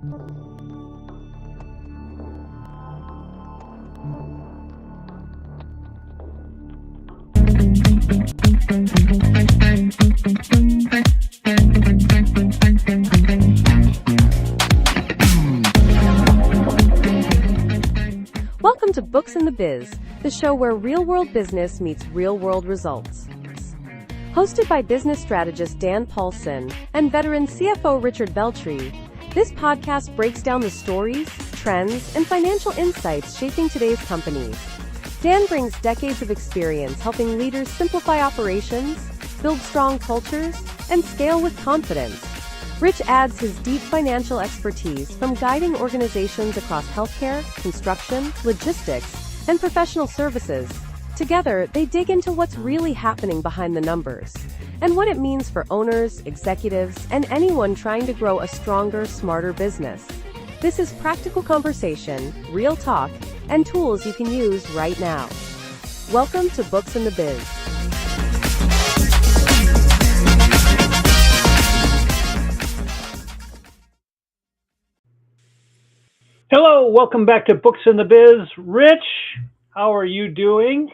Welcome to Books the Biz, the show where real-world business meets real-world results. Hosted by business strategist Dan Paulson and veteran CFO Richard Beltry, this podcast breaks down the stories, trends, and financial insights shaping today's companies. Dan brings decades of experience helping leaders simplify operations, build strong cultures, and scale with confidence. Rich adds his deep financial expertise from guiding organizations across healthcare, construction, logistics, and professional services. Together, they dig into what's really happening behind the numbers and what it means for owners, executives, and anyone trying to grow a stronger, smarter business. This is practical conversation, real talk, and tools you can use right now. Welcome to Books the Biz. Hello, welcome back to Books the Biz. Rich, how are you doing?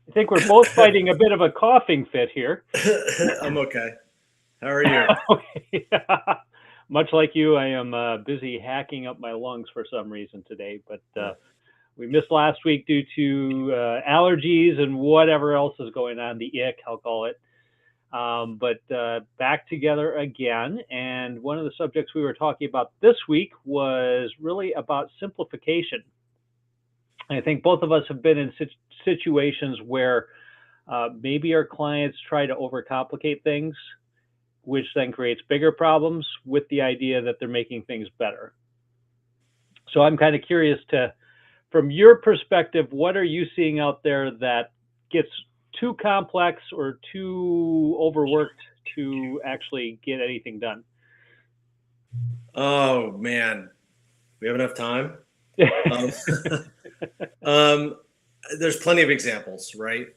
I think we're both fighting a bit of a coughing fit here. I'm okay. How are you? Okay. Much like you, I am busy hacking up my lungs for some reason today, but we missed last week due to allergies and whatever else is going on, the ick, I'll call it. But back together again, and one of the subjects we were talking about this week was really about simplification. I think both of us have been in situations where maybe our clients try to overcomplicate things, which then creates bigger problems with the idea that they're making things better. So I'm kind of curious from your perspective, what are you seeing out there that gets too complex or too overworked to actually get anything done? Oh man, we have enough time. There's plenty of examples, right?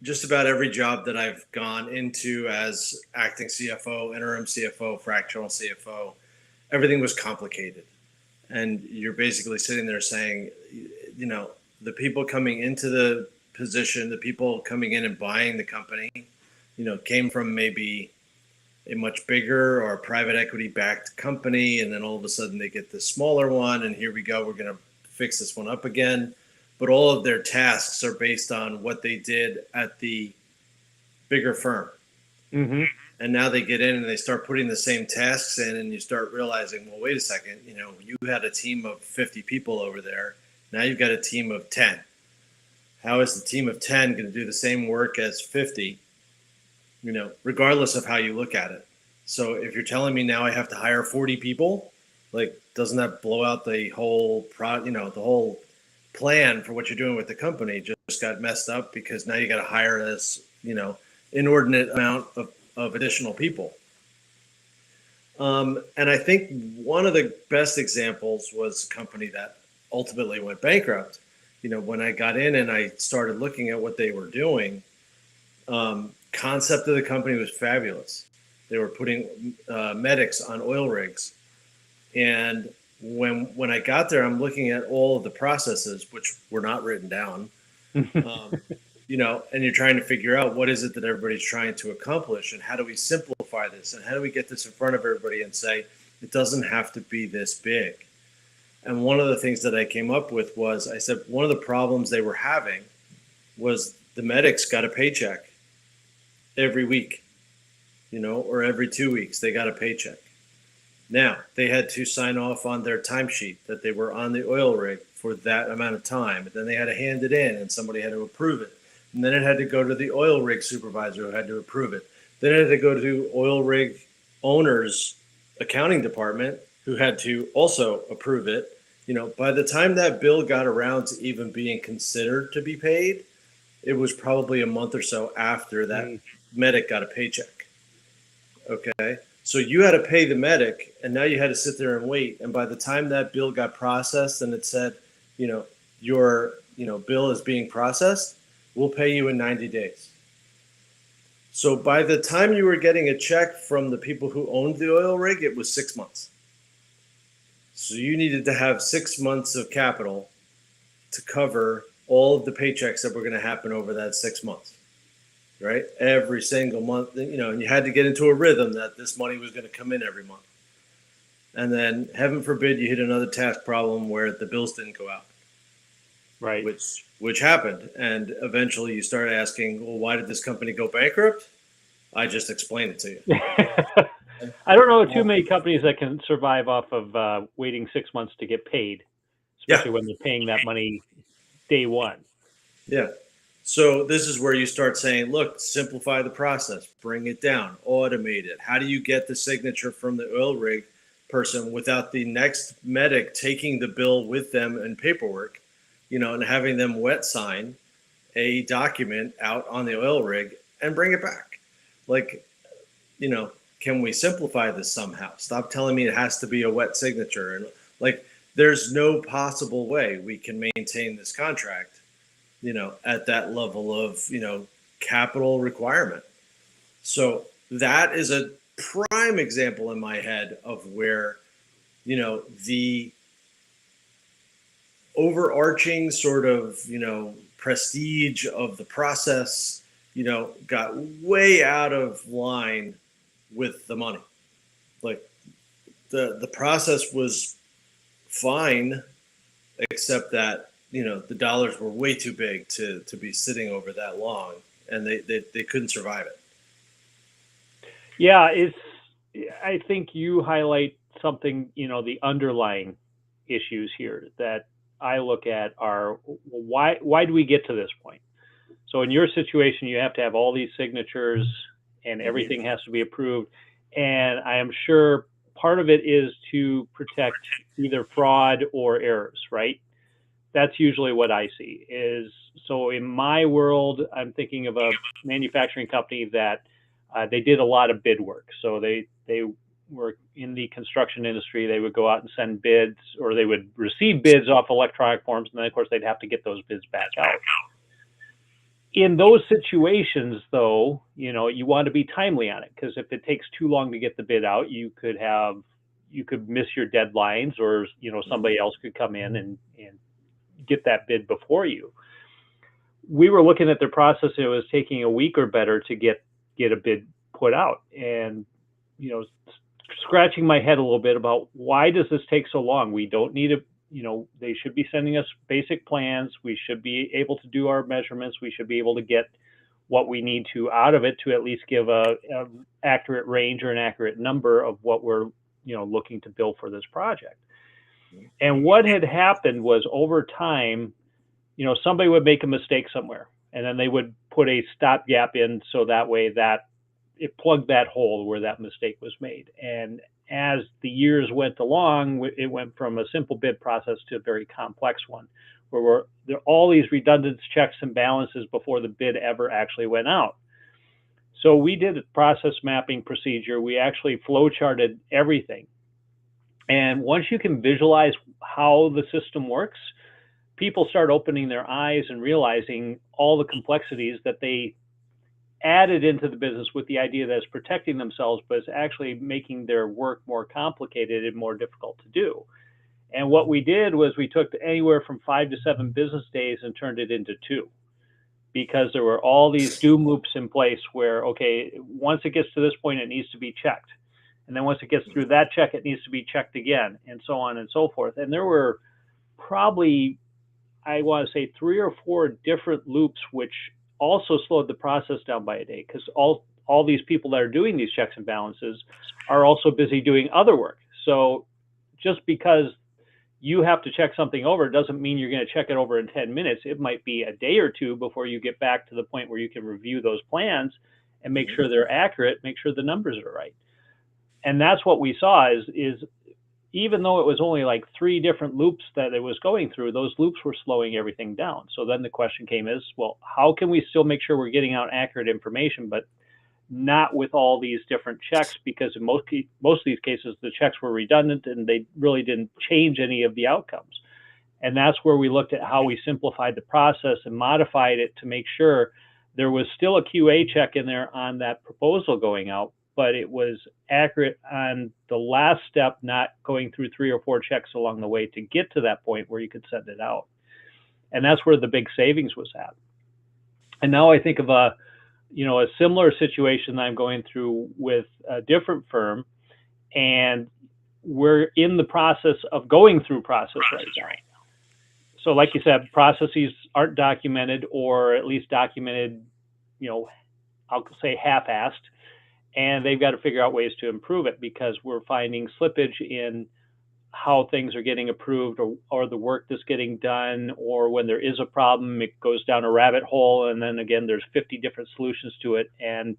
Just about every job that I've gone into as acting CFO, interim CFO, fractional CFO, everything was complicated. And you're basically sitting there saying, you know, the people coming into the position, the people coming in and buying the company, you know, came from maybe a much bigger or private equity backed company. And then all of a sudden they get this smaller one. And here we go, we're going to fix this one up again. But all of their tasks are based on what they did at the bigger firm. Mm-hmm. And now they get in and they start putting the same tasks in, and you start realizing, well, wait a second, you know, you had a team of 50 people over there. Now you've got a team of 10. How is the team of 10 going to do the same work as 50, you know, regardless of how you look at it? So if you're telling me now I have to hire 40 people, like, doesn't that blow out the whole the whole plan for what you're doing with the company just got messed up because now you got to hire this, you know, inordinate amount of additional people. And I think one of the best examples was a company that ultimately went bankrupt. You know, when I got in and I started looking at what they were doing, concept of the company was fabulous. They were putting medics on oil rigs. And when I got there, I'm looking at all of the processes, which were not written down, you know, and you're trying to figure out what is it that everybody's trying to accomplish and how do we simplify this and how do we get this in front of everybody and say, it doesn't have to be this big. And one of the things that I came up with was, I said, one of the problems they were having was the medics got a paycheck every week, you know, or every 2 weeks, they got a paycheck. Now, they had to sign off on their timesheet that they were on the oil rig for that amount of time. And then they had to hand it in and somebody had to approve it. And then it had to go to the oil rig supervisor who had to approve it. Then it had to go to oil rig owner's accounting department who had to also approve it. You know, by the time that bill got around to even being considered to be paid, it was probably a month or so after that medic got a paycheck. Okay. So you had to pay the medic, and now you had to sit there and wait. And by the time that bill got processed and it said, you know, your, you know, bill is being processed, we'll pay you in 90 days. So by the time you were getting a check from the people who owned the oil rig, it was 6 months. So you needed to have 6 months of capital to cover all of the paychecks that were going to happen over that 6 months, right? Every single month, and you had to get into a rhythm that this money was going to come in every month. And then, heaven forbid, you hit another task problem where the bills didn't go out, Right. which happened. And eventually you start asking, well, why did this company go bankrupt? I just explained it to you. I don't know too many companies that can survive off of waiting 6 months to get paid, especially when they're paying that money day one. Yeah. So this is where you start saying, look, simplify the process, bring it down, automate it. How do you get the signature from the oil rig person without the next medic taking the bill with them and paperwork, and having them wet sign a document out on the oil rig and bring it back? Like, can we simplify this somehow? Stop telling me it has to be a wet signature. And there's no possible way we can maintain this contract, at that level of, capital requirement. So that is a prime example in my head of where, the overarching sort of, prestige of the process, got way out of line with the money. Like the process was fine, except that, the dollars were way too big to be sitting over that long, and they couldn't survive it. Yeah, I think you highlight something, the underlying issues here that I look at are why do we get to this point? So in your situation, you have to have all these signatures and everything has to be approved. And I am sure part of it is to protect either fraud or errors, right? That's usually what I see is, so in my world, I'm thinking of a manufacturing company that they did a lot of bid work. So they were in the construction industry. They would go out and send bids, or they would receive bids off electronic forms. And then of course they'd have to get those bids back out. In those situations though, you want to be timely on it, because if it takes too long to get the bid out, you could miss your deadlines, or, somebody else could come in and get that bid before you. We were looking at their process. It was taking a week or better to get a bid put out, and scratching my head a little bit about why does this take so long? We don't need they should be sending us basic plans. We should be able to do our measurements. We should be able to get what we need to out of it to at least give a accurate range or an accurate number of what we're looking to bill for this project. And what had happened was, over time, somebody would make a mistake somewhere, and then they would put a stopgap in so that way that it plugged that hole where that mistake was made. And as the years went along, it went from a simple bid process to a very complex one, where there are all these redundant checks and balances before the bid ever actually went out. So we did a process mapping procedure. We actually flow charted everything. And once you can visualize how the system works, people start opening their eyes and realizing all the complexities that they added into the business with the idea that it's protecting themselves, but it's actually making their work more complicated and more difficult to do. And what we did was we took anywhere from 5 to 7 business days and turned it into 2, because there were all these doom loops in place where, okay, once it gets to this point, it needs to be checked. And then once it gets through that check, it needs to be checked again, and so on and so forth. And there were probably, I want to say, 3 or 4 different loops, which also slowed the process down by a day, because all these people that are doing these checks and balances are also busy doing other work. So just because you have to check something over doesn't mean you're going to check it over in 10 minutes. It might be a day or 2 before you get back to the point where you can review those plans and make sure they're accurate, make sure the numbers are right. And that's what we saw is even though it was only like 3 different loops that it was going through, those loops were slowing everything down. So then the question came is, well, how can we still make sure we're getting out accurate information, but not with all these different checks? Because in most of these cases, the checks were redundant and they really didn't change any of the outcomes. And that's where we looked at how we simplified the process and modified it to make sure there was still a QA check in there on that proposal going out, but it was accurate on the last step, not going through 3 or 4 checks along the way to get to that point where you could send it out. And that's where the big savings was at. And now I think of a similar situation that I'm going through with a different firm, and we're in the process of going through process right now. So like you said, processes aren't documented, or at least documented, I'll say half-assed, and they've got to figure out ways to improve it because we're finding slippage in how things are getting approved, or the work that's getting done, or when there is a problem, it goes down a rabbit hole, and then again, there's 50 different solutions to it, and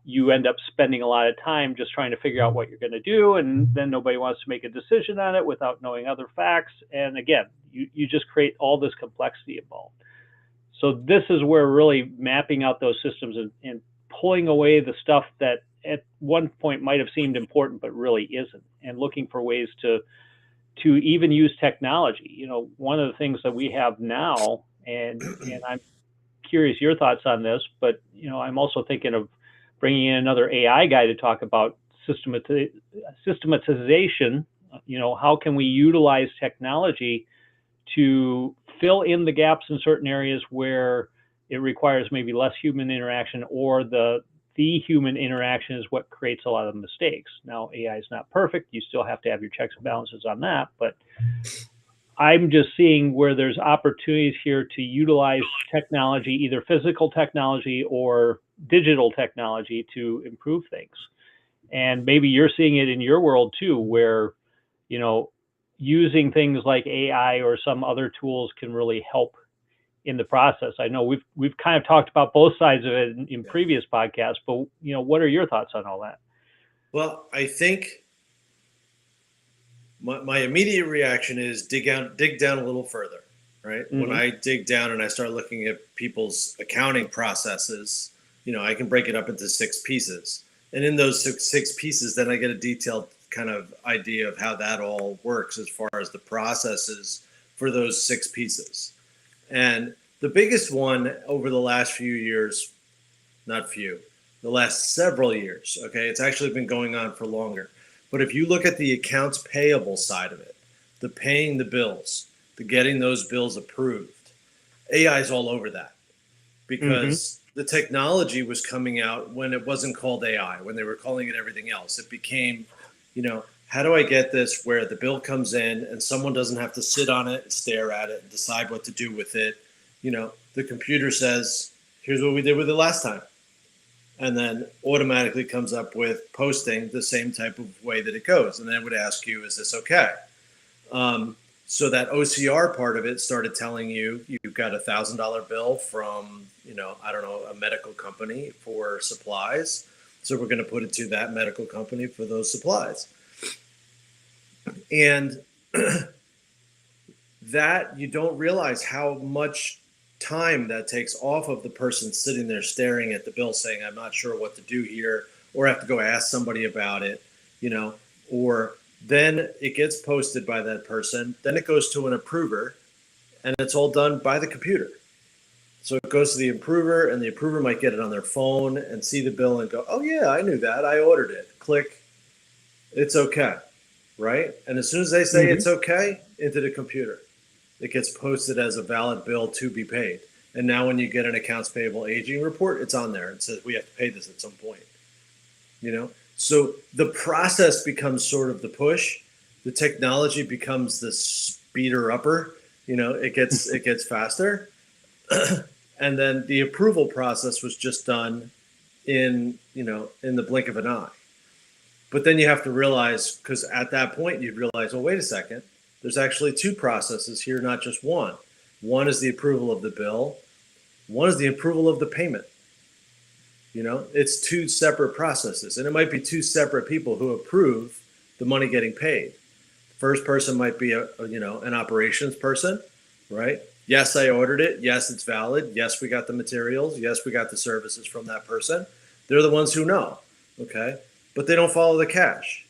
you end up spending a lot of time just trying to figure out what you're going to do, and then nobody wants to make a decision on it without knowing other facts, and again, you just create all this complexity involved. So this is where really mapping out those systems and pulling away the stuff that at one point might have seemed important but really isn't, and looking for ways to even use technology. One of the things that we have now, and I'm curious your thoughts on this, but I'm also thinking of bringing in another AI guy to talk about systematization. How can we utilize technology to fill in the gaps in certain areas where it requires maybe less human interaction, or the human interaction is what creates a lot of mistakes. Now, AI is not perfect. You still have to have your checks and balances on that. But I'm just seeing where there's opportunities here to utilize technology, either physical technology or digital technology, to improve things. And maybe you're seeing it in your world too, where, using things like AI or some other tools can really help in the process. I know we've kind of talked about both sides of it in previous podcasts, but what are your thoughts on all that? Well, I think my immediate reaction is dig down a little further, right? Mm-hmm. When I dig down and I start looking at people's accounting processes, I can break it up into 6 pieces. And in those six pieces, then I get a detailed kind of idea of how that all works as far as the processes for those 6 pieces. And the biggest one over the last few years, the last several years, okay, it's actually been going on for longer. But if you look at the accounts payable side of it, the paying the bills, the getting those bills approved, AI is all over that, because the technology was coming out when it wasn't called AI, when they were calling it everything else. It became, how do I get this where the bill comes in and someone doesn't have to sit on it and stare at it and decide what to do with it? The computer says, here's what we did with it last time. And then automatically comes up with posting the same type of way that it goes. And then it would ask you, is this okay? So that OCR part of it started telling you, you've got $1,000 bill from, a medical company for supplies. So we're going to put it to that medical company for those supplies. And that you don't realize how much time that takes off of the person sitting there staring at the bill saying, I'm not sure what to do here, or have to go ask somebody about it, or then it gets posted by that person. Then it goes to an approver, and it's all done by the computer. So it goes to the approver, and the approver might get it on their phone and see the bill and go, oh yeah, I knew that. I ordered it. Click. It's okay. Right? And as soon as they say it's okay, into the computer, it gets posted as a valid bill to be paid. And now when you get an accounts payable aging report, it's on there. It says we have to pay this at some point. So the process becomes sort of the push. The technology becomes the speeder upper. It gets faster. And then the approval process was just done in the blink of an eye. But then you have to realize, because at that point you'd realize, oh, wait a second, there's actually 2 processes here, not just one. One is the approval of the bill. One is the approval of the payment. It's 2 separate processes, and it might be 2 separate people who approve the money getting paid. The first person might be an operations person, right? Yes, I ordered it. Yes, it's valid. Yes, we got the materials. Yes, we got the services from that person. They're the ones who know, okay? But they don't follow the cash.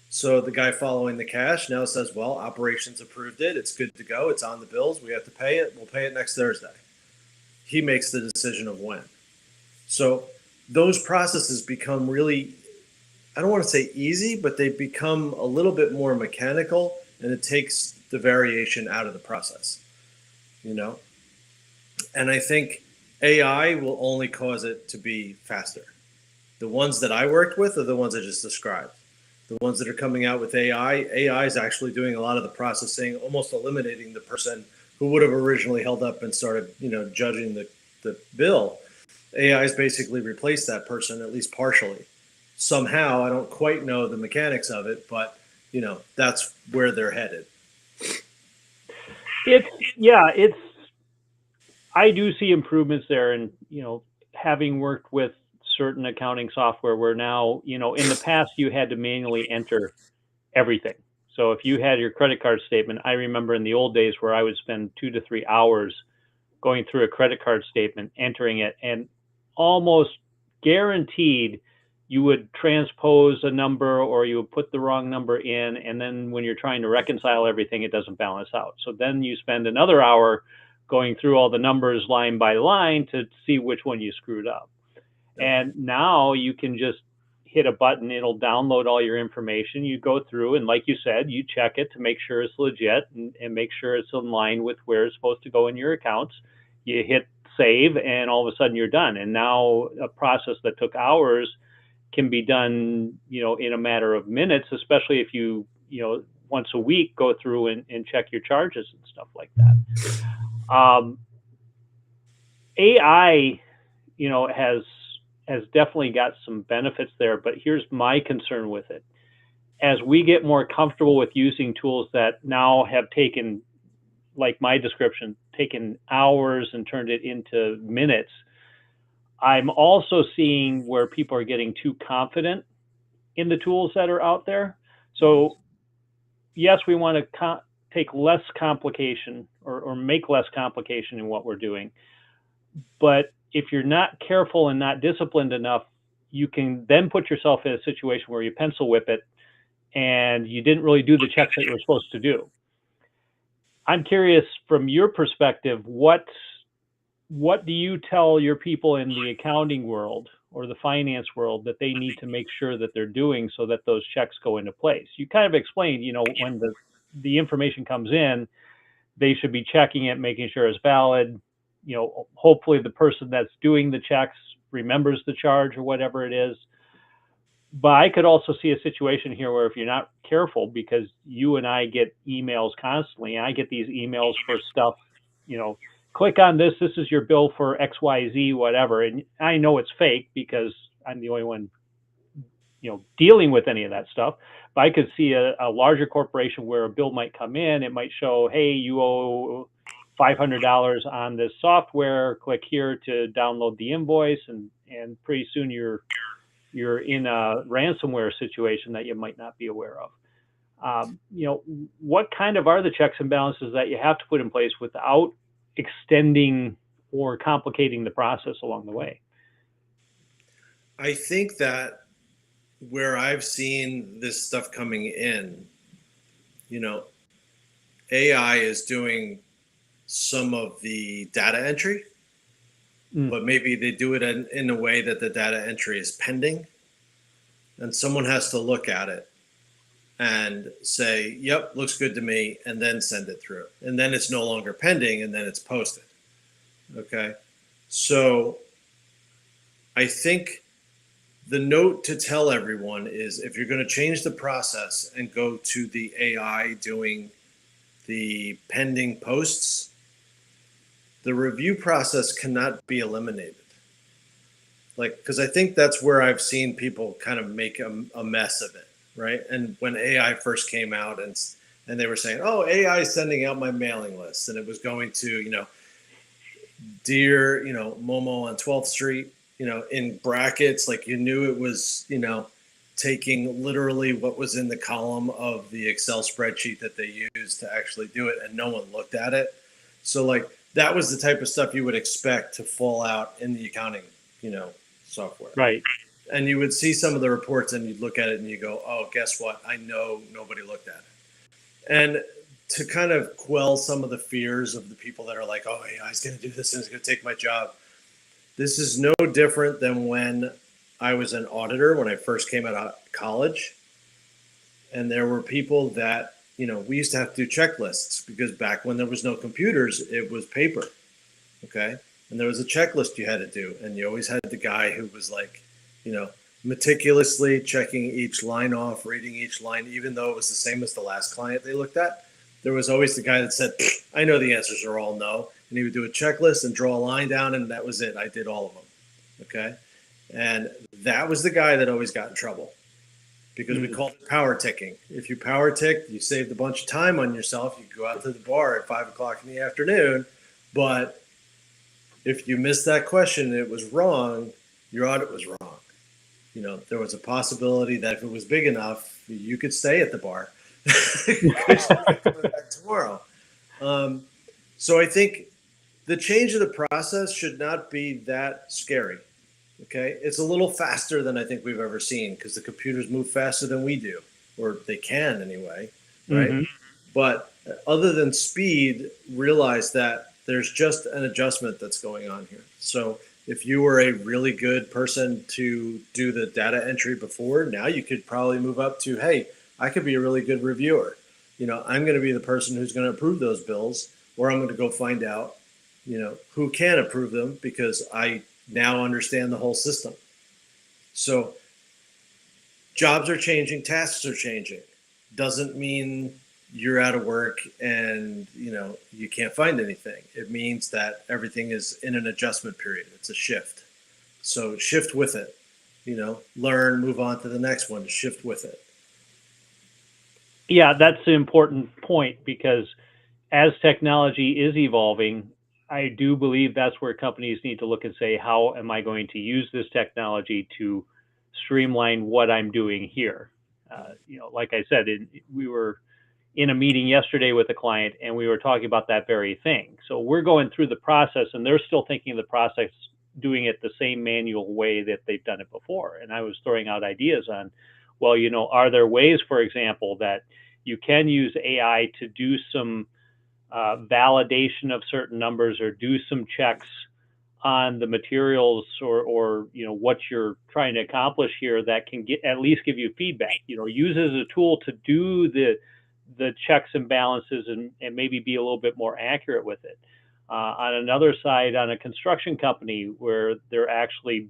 So the guy following the cash now says, well, operations approved it. It's good to go. It's on the bills. We have to pay it. We'll pay it next Thursday. He makes the decision of when. So those processes become really I don't want to say easy, but they become a little bit more mechanical, and it takes the variation out of the process, you know? And I think AI will only cause it to be faster. The ones that I worked with are the ones I just described. The ones that are coming out with AI is actually doing a lot of the processing, almost eliminating the person who would have originally held up and started, judging the bill. AI has basically replaced that person, at least partially. Somehow, I don't quite know the mechanics of it, but that's where they're headed. It's I do see improvements there, and having worked with certain accounting software where now, in the past you had to manually enter everything. So if you had your credit card statement, I remember in the old days where I would spend 2 to 3 hours going through a credit card statement, entering it, and almost guaranteed you would transpose a number or you would put the wrong number in, and then when you're trying to reconcile everything, it doesn't balance out. So then you spend another hour going through all the numbers line by line to see which one you screwed up. And now you can just hit a button, it'll download all your information. You go through, and like you said, you check it to make sure it's legit and make sure it's in line with where it's supposed to go in your accounts. You hit save, and all of a sudden you're done. And now a process that took hours can be done, in a matter of minutes, especially if you, once a week go through and check your charges and stuff like that. AI, has definitely got some benefits there, but here's my concern with it. As we get more comfortable with using tools that now have taken, like my description, taken hours and turned it into minutes, I'm also seeing where people are getting too confident in the tools that are out there. So yes, we want to take less complication or make less complication in what we're doing. But if you're not careful and not disciplined enough, you can then put yourself in a situation where you pencil whip it and you didn't really do the checks that you were supposed to do. I'm curious, from your perspective, what do you tell your people in the accounting world or the finance world that they need to make sure that they're doing so that those checks go into place? You kind of explained, when the information comes in, they should be checking it, making sure it's valid. Hopefully the person that's doing the checks remembers the charge or whatever it is. But I could also see a situation here where if you're not careful, because you and I get emails constantly, and I get these emails for stuff, click on this is your bill for XYZ, whatever. And I know it's fake because I'm the only one, dealing with any of that stuff. But I could see a larger corporation where a bill might come in, it might show, hey, you owe $500 on this software, click here to download the invoice, and pretty soon you're in a ransomware situation that you might not be aware of. What kind of are the checks and balances that you have to put in place without extending or complicating the process along the way? I think that where I've seen this stuff coming in, AI is doing some of the data entry, but maybe they do it in a way that the data entry is pending, and someone has to look at it and say, yep, looks good to me, and then send it through. And then it's no longer pending, and then it's posted. Okay. So I think the note to tell everyone is, if you're going to change the process and go to the AI doing the pending posts, the review process cannot be eliminated. Because I think that's where I've seen people kind of make a mess of it, right? And when AI first came out and they were saying, oh, AI is sending out my mailing list, and it was going to, dear, Momo on 12th Street, in brackets, like you knew it was, taking literally what was in the column of the Excel spreadsheet that they used to actually do it, and no one looked at it. So that was the type of stuff you would expect to fall out in the accounting, software. Right. And you would see some of the reports and you'd look at it and you go, oh, guess what? I know nobody looked at it. And to kind of quell some of the fears of the people that are like, oh, AI is going to do this and it's going to take my job. This is no different than when I was an auditor, when I first came out of college, and there were people that, we used to have to do checklists because back when there was no computers, it was paper. Okay. And there was a checklist you had to do. And you always had the guy who was like, meticulously checking each line off, reading each line, even though it was the same as the last client they looked at. There was always the guy that said, I know the answers are all no. And he would do a checklist and draw a line down, and that was it. I did all of them. Okay. And that was the guy that always got in trouble because we called it power ticking. If you power ticked, you saved a bunch of time on yourself. You go out to the bar at 5:00 in the afternoon. But if you missed that question and it was wrong, your audit was wrong. There was a possibility that if it was big enough, you could stay at the bar. Coming back tomorrow. So I think the change of the process should not be that scary. Okay. It's a little faster than I think we've ever seen because the computers move faster than we do, or they can anyway. Right. Mm-hmm. But other than speed, realize that there's just an adjustment that's going on here. So if you were a really good person to do the data entry before, now you could probably move up to, hey, I could be a really good reviewer. I'm going to be the person who's going to approve those bills, or I'm going to go find out, who can approve them because I now understand the whole system. So jobs are changing, tasks are changing. Doesn't mean you're out of work and you can't find anything. It means that everything is in an adjustment period. It's a shift. So shift with it, learn, move on to the next one, shift with it. Yeah, that's the important point because as technology is evolving, I do believe that's where companies need to look and say, how am I going to use this technology to streamline what I'm doing here? Like I said, we were in a meeting yesterday with a client and we were talking about that very thing. So we're going through the process and they're still thinking of the process, doing it the same manual way that they've done it before. And I was throwing out ideas on, well, are there ways, for example, that you can use AI to do some validation of certain numbers or do some checks on the materials or what you're trying to accomplish here that can at least give you feedback, use it as a tool to do the checks and balances and maybe be a little bit more accurate with it. On another side, on a construction company where they're actually,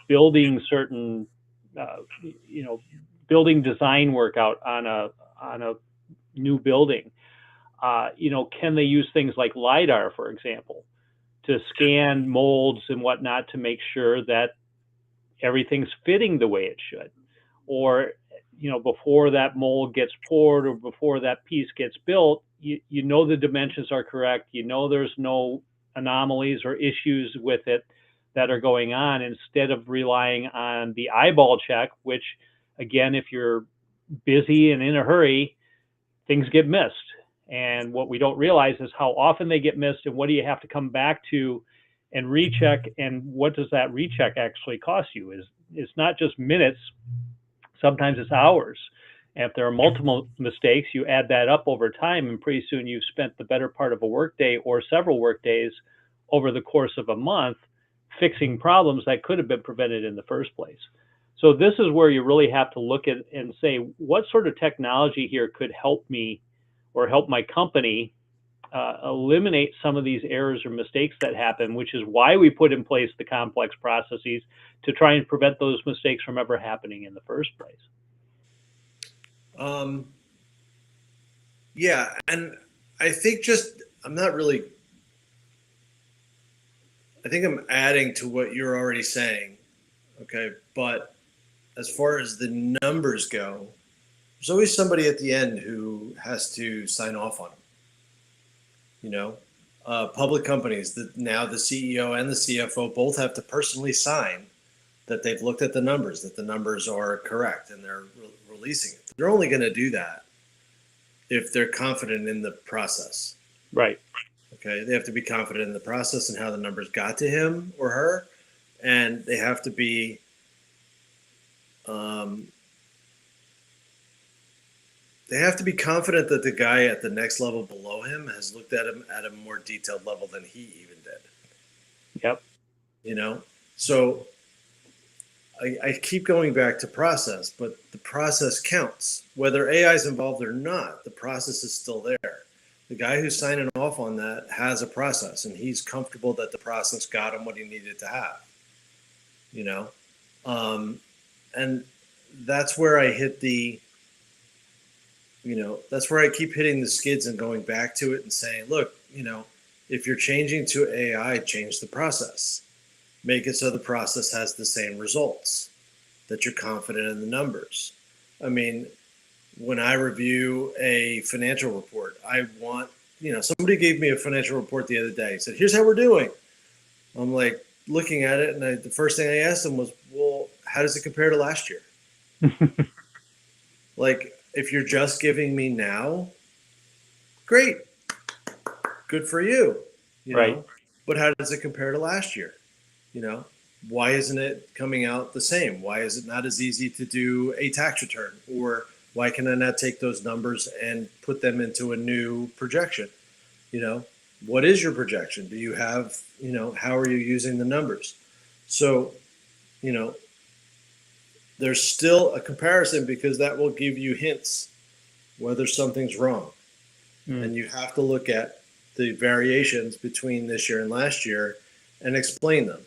building certain, building design work out on a new building, can they use things like LiDAR, for example, to scan molds and whatnot to make sure that everything's fitting the way it should? Or before that mold gets poured or before that piece gets built, the dimensions are correct. There's no anomalies or issues with it that are going on, instead of relying on the eyeball check, which, again, if you're busy and in a hurry, things get missed. And what we don't realize is how often they get missed and what do you have to come back to and recheck, and what does that recheck actually cost you? It's not just minutes. Sometimes it's hours. And if there are multiple mistakes, you add that up over time, and pretty soon you've spent the better part of a workday or several workdays over the course of a month fixing problems that could have been prevented in the first place. So this is where you really have to look at and say, what sort of technology here could help me or help my company eliminate some of these errors or mistakes that happen, which is why we put in place the complex processes to try and prevent those mistakes from ever happening in the first place. Yeah, and I think I think I'm adding to what you're already saying, okay? But as far as the numbers go, there's always somebody at the end who has to sign off on them. Public companies, now the CEO and the CFO both have to personally sign that they've looked at the numbers, that the numbers are correct, and they're releasing it. They're only going to do that if they're confident in the process. Right. Okay. They have to be confident in the process and how the numbers got to him or her, and they have to be confident that the guy at the next level below him has looked at him at a more detailed level than he even did. Yep. So I keep going back to process, but the process counts. Whether AI is involved or not, the process is still there. The guy who's signing off on that has a process, and he's comfortable that the process got him what he needed to have. And that's where I hit that's where I keep hitting the skids and going back to it and saying, look, if you're changing to AI, change the process. Make it so the process has the same results, that you're confident in the numbers. I mean, when I review a financial report, I want, somebody gave me a financial report the other day. He said, here's how we're doing. I'm like looking at it, and the first thing I asked him was, well, how does it compare to last year? Like, if you're just giving me now, great, good for you, Right. But how does it compare to last year? Why isn't it coming out the same? Why is it not as easy to do a tax return? Or why can I not take those numbers and put them into a new projection? What is your projection? Do you have, how are you using the numbers? So, there's still a comparison, because that will give you hints whether something's wrong. And you have to look at the variations between this year and last year and explain them.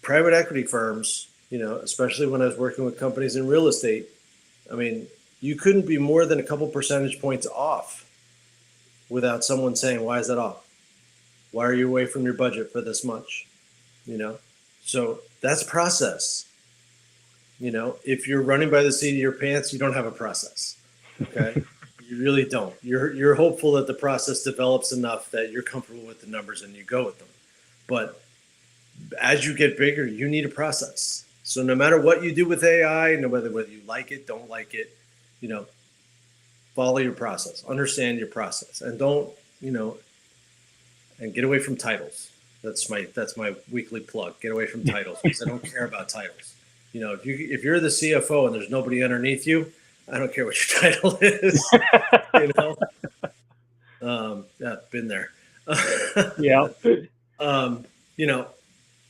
Private equity firms, especially when I was working with companies in real estate, I mean, you couldn't be more than a couple percentage points off without someone saying, why is that off? Why are you away from your budget for this much? So that's process. If you're running by the seat of your pants, you don't have a process. Okay. You really don't. You're hopeful that the process develops enough that you're comfortable with the numbers and you go with them. But as you get bigger, you need a process. So no matter what you do with AI, no matter whether you like it, don't like it, follow your process, understand your process, and don't, and get away from titles. That's my weekly plug. Get away from titles, because I don't care about titles. If you're the CFO and there's nobody underneath you, I don't care what your title is. Yeah, been there. Yeah.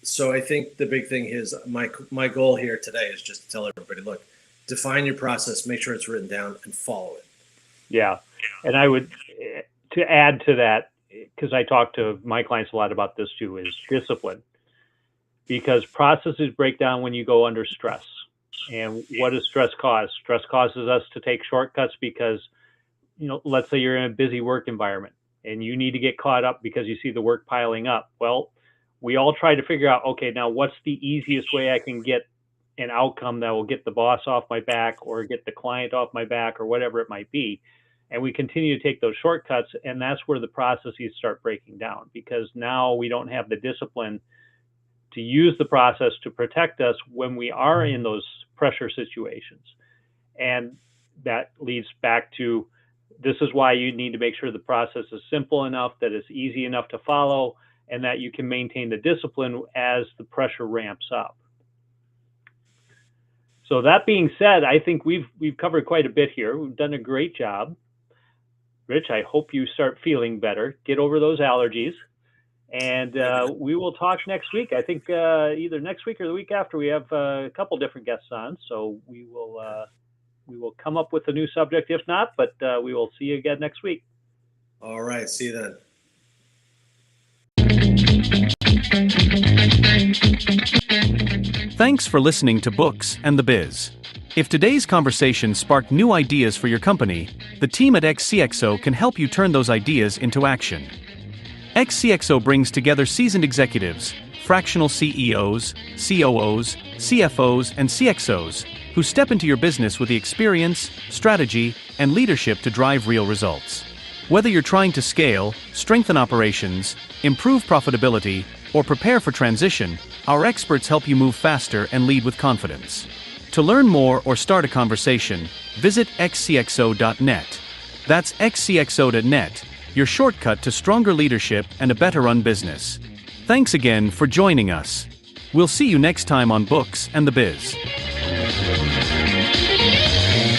So I think the big thing is my goal here today is just to tell everybody, look, define your process, make sure it's written down, and follow it. Yeah. And I would, to add to that, because I talk to my clients a lot about this too, is discipline. Because processes break down when you go under stress. And what does stress cause? Stress causes us to take shortcuts because, let's say you're in a busy work environment and you need to get caught up because you see the work piling up. Well, we all try to figure out, okay, now what's the easiest way I can get an outcome that will get the boss off my back or get the client off my back or whatever it might be. And we continue to take those shortcuts. And that's where the processes start breaking down, because now we don't have the discipline to use the process to protect us when we are in those pressure situations. And that leads back to, this is why you need to make sure the process is simple enough, that it's easy enough to follow, and that you can maintain the discipline as the pressure ramps up. So that being said, I think we've covered quite a bit here. We've done a great job. Rich, I hope you start feeling better. Get over those allergies. And we will talk next week. I think either next week or the week after. We have a couple different guests on, so we will come up with a new subject if not. But we will see you again next week. All right, see you then. Thanks for listening to Books and the Biz. If today's conversation sparked new ideas for your company, the team at XCXO can help you turn those ideas into action. XCXO brings together seasoned executives, fractional CEOs, COOs, CFOs, and CXOs who step into your business with the experience, strategy, and leadership to drive real results. Whether you're trying to scale, strengthen operations, improve profitability, or prepare for transition, our experts help you move faster and lead with confidence. To learn more or start a conversation, visit xcxo.net. That's xcxo.net, your shortcut to stronger leadership and a better run business. Thanks again for joining us. We'll see you next time on Books and the Biz.